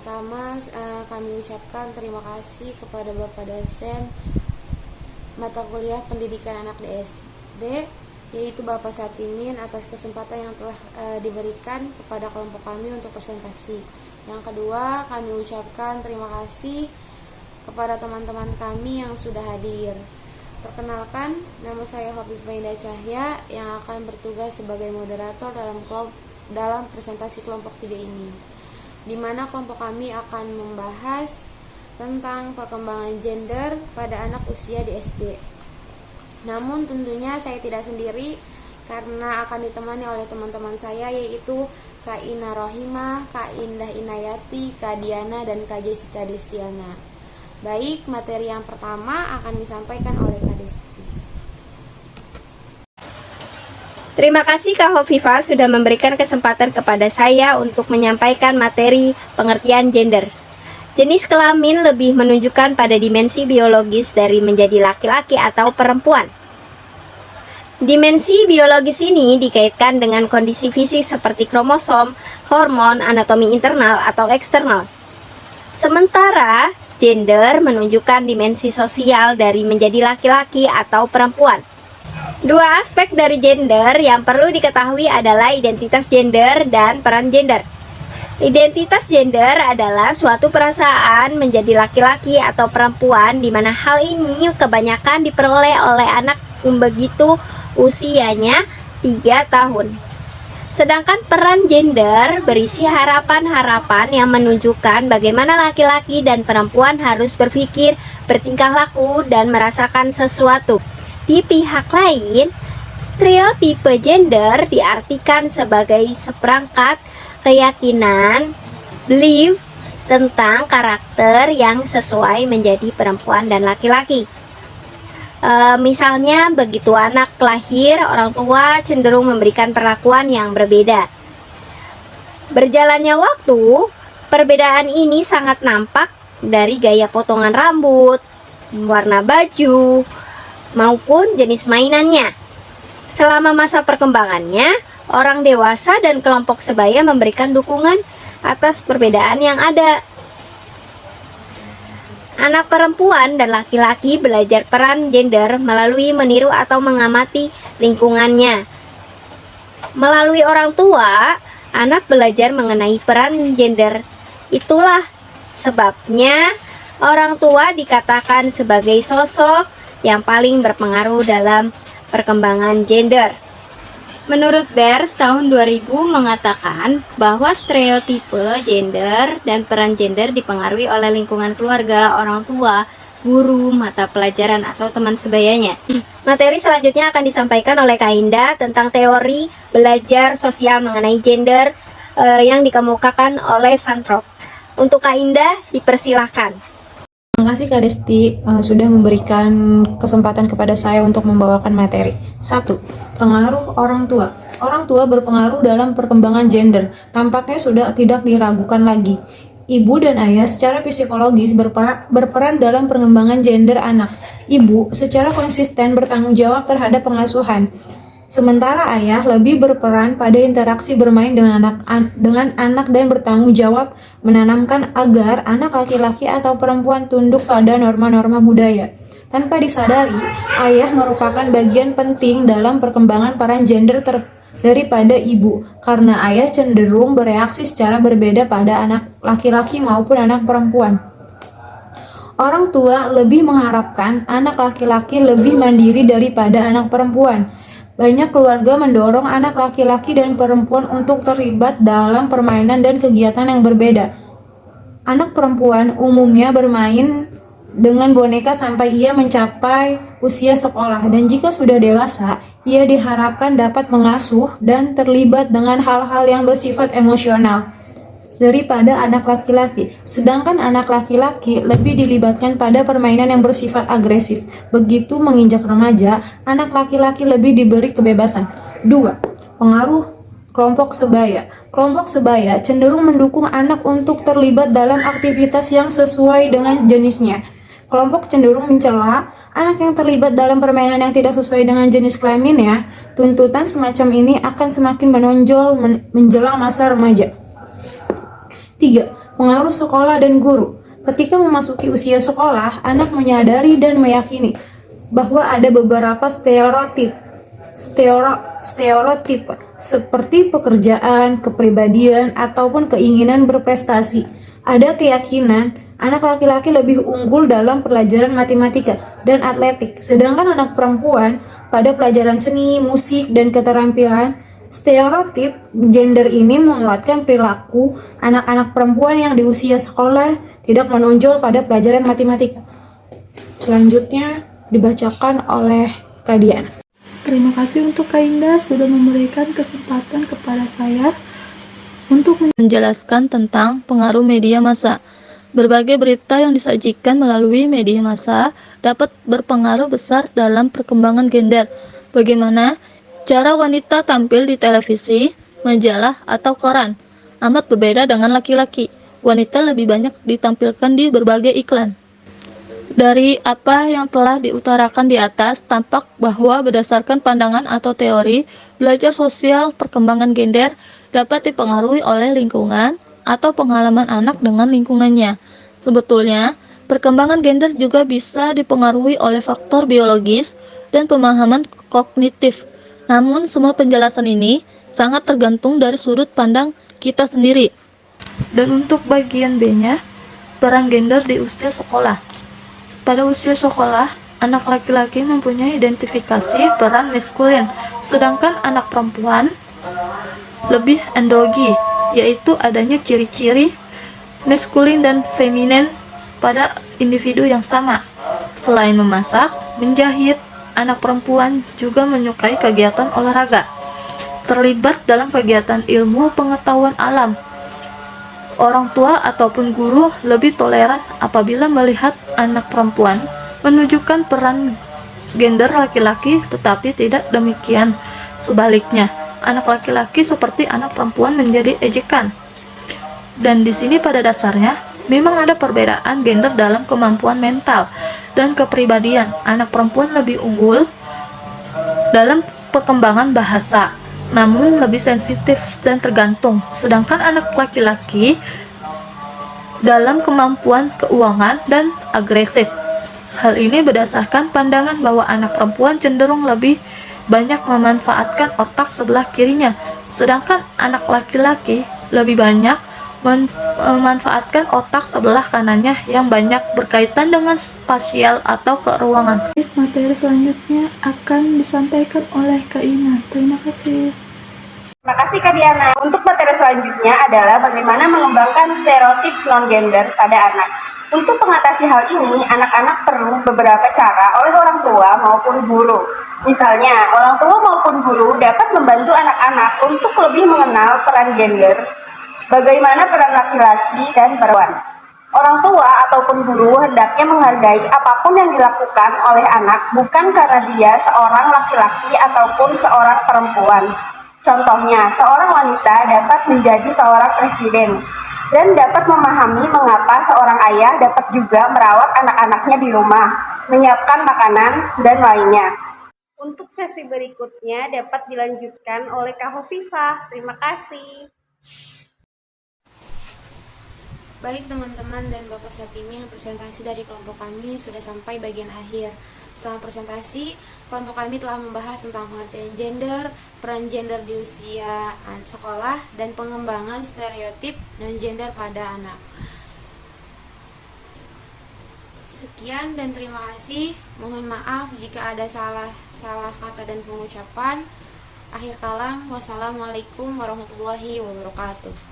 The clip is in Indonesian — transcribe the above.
pertama kami ucapkan terima kasih kepada Bapak dosen mata kuliah pendidikan anak di SD, yaitu Bapak Satimin, atas kesempatan yang telah diberikan kepada kelompok kami untuk presentasi. Yang kedua, kami ucapkan terima kasih kepada teman-teman kami yang sudah hadir. Perkenalkan, nama saya Hovifa Indah Cahya yang akan bertugas sebagai moderator dalam presentasi kelompok 3 ini, di mana kelompok kami akan membahas tentang perkembangan gender pada anak usia di SD. Namun tentunya saya tidak sendiri karena akan ditemani oleh teman-teman saya, yaitu Kak Ina Rohimah, Kak Indah Inayati, Kak Diana, dan Kak Jessica Destiana. Baik, materi yang pertama akan disampaikan oleh Kak Desti. Terima kasih Kak Hovifa sudah memberikan kesempatan kepada saya untuk menyampaikan materi pengertian gender. Jenis kelamin lebih menunjukkan pada dimensi biologis dari menjadi laki-laki atau perempuan. Dimensi biologis ini dikaitkan dengan kondisi fisik seperti kromosom, hormon, anatomi internal atau eksternal. Sementara gender menunjukkan dimensi sosial dari menjadi laki-laki atau perempuan. Dua aspek dari gender yang perlu diketahui adalah identitas gender dan peran gender. Identitas gender adalah suatu perasaan menjadi laki-laki atau perempuan, di mana hal ini kebanyakan diperoleh oleh anak begitu usianya 3 tahun. Sedangkan peran gender berisi harapan-harapan yang menunjukkan bagaimana laki-laki dan perempuan harus berpikir, bertingkah laku, dan merasakan sesuatu. Di pihak lain, stereotipe gender diartikan sebagai seperangkat keyakinan, belief tentang karakter yang sesuai menjadi perempuan dan laki-laki. Misalnya, begitu anak lahir, orang tua cenderung memberikan perlakuan yang berbeda. Berjalannya waktu, perbedaan ini sangat nampak dari gaya potongan rambut, warna baju, maupun jenis mainannya. Selama masa perkembangannya, orang dewasa dan kelompok sebaya memberikan dukungan atas perbedaan yang ada. Anak perempuan dan laki-laki belajar peran gender melalui meniru atau mengamati lingkungannya. Melalui orang tua, anak belajar mengenai peran gender. Itulah sebabnya orang tua dikatakan sebagai sosok yang paling berpengaruh dalam perkembangan gender. Menurut Beers tahun 2000 mengatakan bahwa stereotipe gender dan peran gender dipengaruhi oleh lingkungan keluarga, orang tua, guru, mata pelajaran, atau teman sebayanya. Materi selanjutnya akan disampaikan oleh Kak Indah tentang teori belajar sosial mengenai gender yang dikemukakan oleh Santrop. Untuk Kak Indah, dipersilahkan. Terima kasih Kak Desti sudah memberikan kesempatan kepada saya untuk membawakan materi. 1. Pengaruh orang tua. Orang tua berpengaruh dalam perkembangan gender. Tampaknya sudah tidak diragukan lagi. Ibu dan ayah secara psikologis berperan dalam perkembangan gender anak. Ibu secara konsisten bertanggung jawab terhadap pengasuhan. Sementara ayah lebih berperan pada interaksi bermain dengan anak dan bertanggung jawab menanamkan agar anak laki-laki atau perempuan tunduk pada norma-norma budaya. Tanpa disadari, ayah merupakan bagian penting dalam perkembangan peran gender daripada ibu, karena ayah cenderung bereaksi secara berbeda pada anak laki-laki maupun anak perempuan. Orang tua lebih mengharapkan anak laki-laki lebih mandiri daripada anak perempuan. Banyak keluarga mendorong anak laki-laki dan perempuan untuk terlibat dalam permainan dan kegiatan yang berbeda. Anak perempuan umumnya bermain dengan boneka sampai ia mencapai usia sekolah, dan jika sudah dewasa, ia diharapkan dapat mengasuh dan terlibat dengan hal-hal yang bersifat emosional daripada anak laki-laki. Sedangkan anak laki-laki lebih dilibatkan pada permainan yang bersifat agresif. Begitu menginjak remaja, anak laki-laki lebih diberi kebebasan. 2. Pengaruh kelompok sebaya. Kelompok sebaya cenderung mendukung anak untuk terlibat dalam aktivitas yang sesuai dengan jenisnya. Kelompok cenderung mencela anak yang terlibat dalam permainan yang tidak sesuai dengan jenis kelaminnya. Tuntutan semacam ini akan semakin menonjol menjelang masa remaja. 3. Pengaruh sekolah dan guru. Ketika memasuki usia sekolah, anak menyadari dan meyakini bahwa ada beberapa stereotip seperti pekerjaan, kepribadian, ataupun keinginan berprestasi. Ada keyakinan anak laki-laki lebih unggul dalam pelajaran matematika dan atletik, sedangkan anak perempuan pada pelajaran seni, musik, dan keterampilan. Stereotip gender ini menguatkan perilaku anak-anak perempuan yang di usia sekolah tidak menonjol pada pelajaran matematika. Selanjutnya dibacakan oleh Kak Diana. Terima kasih untuk Kak Indah sudah memberikan kesempatan kepada saya untuk menjelaskan tentang pengaruh media massa. Berbagai berita yang disajikan melalui media massa dapat berpengaruh besar dalam perkembangan gender. Bagaimana cara wanita tampil di televisi, majalah, atau koran amat berbeda dengan laki-laki. Wanita lebih banyak ditampilkan di berbagai iklan. Dari apa yang telah diutarakan di atas, tampak bahwa berdasarkan pandangan atau teori, belajar sosial perkembangan gender dapat dipengaruhi oleh lingkungan atau pengalaman anak dengan lingkungannya. Sebetulnya, perkembangan gender juga bisa dipengaruhi oleh faktor biologis dan pemahaman kognitif. Namun, semua penjelasan ini sangat tergantung dari sudut pandang kita sendiri. Dan untuk bagian B-nya, peran gender di usia sekolah. Pada usia sekolah, anak laki-laki mempunyai identifikasi peran maskulin, sedangkan anak perempuan lebih androgi, yaitu adanya ciri-ciri maskulin dan feminin pada individu yang sama. Selain memasak, menjahit, anak perempuan juga menyukai kegiatan olahraga, terlibat dalam kegiatan ilmu pengetahuan alam. Orang tua ataupun guru lebih toleran apabila melihat anak perempuan menunjukkan peran gender laki-laki, tetapi tidak demikian sebaliknya. Anak laki-laki seperti anak perempuan menjadi ejekan. Dan di sini pada dasarnya memang ada perbedaan gender dalam kemampuan mental dan kepribadian. Anak perempuan lebih unggul dalam perkembangan bahasa, namun lebih sensitif dan tergantung, sedangkan anak laki-laki dalam kemampuan keuangan dan agresif. Hal ini berdasarkan pandangan bahwa anak perempuan cenderung lebih banyak memanfaatkan otak sebelah kirinya, sedangkan anak laki-laki lebih banyak memanfaatkan otak sebelah kanannya yang banyak berkaitan dengan spasial atau keruangan. materi selanjutnya akan disampaikan oleh Kak Ina. Terima kasih. Terima kasih Kak Diana. Untuk materi selanjutnya adalah bagaimana mengembangkan stereotip non-gender pada anak. Untuk mengatasi hal ini, anak-anak perlu beberapa cara oleh orang tua maupun guru. Misalnya, orang tua maupun guru dapat membantu anak-anak untuk lebih mengenal peran gender, bagaimana peran laki-laki dan perempuan. Orang tua ataupun guru hendaknya menghargai apapun yang dilakukan oleh anak, bukan karena dia seorang laki-laki ataupun seorang perempuan. Contohnya, seorang wanita dapat menjadi seorang presiden dan dapat memahami mengapa seorang ayah dapat juga merawat anak-anaknya di rumah, menyiapkan makanan, dan lainnya. Untuk sesi berikutnya dapat dilanjutkan oleh Kak Hovifah. Terima kasih. Baik teman-teman dan Bapak Satimin, presentasi dari kelompok kami sudah sampai bagian akhir. Setelah presentasi, kelompok kami telah membahas tentang pengertian gender, peran gender di usia sekolah, dan pengembangan stereotip non-gender pada anak. Sekian dan terima kasih. Mohon maaf jika ada salah kata dan pengucapan. Akhir kalam, wassalamualaikum warahmatullahi wabarakatuh.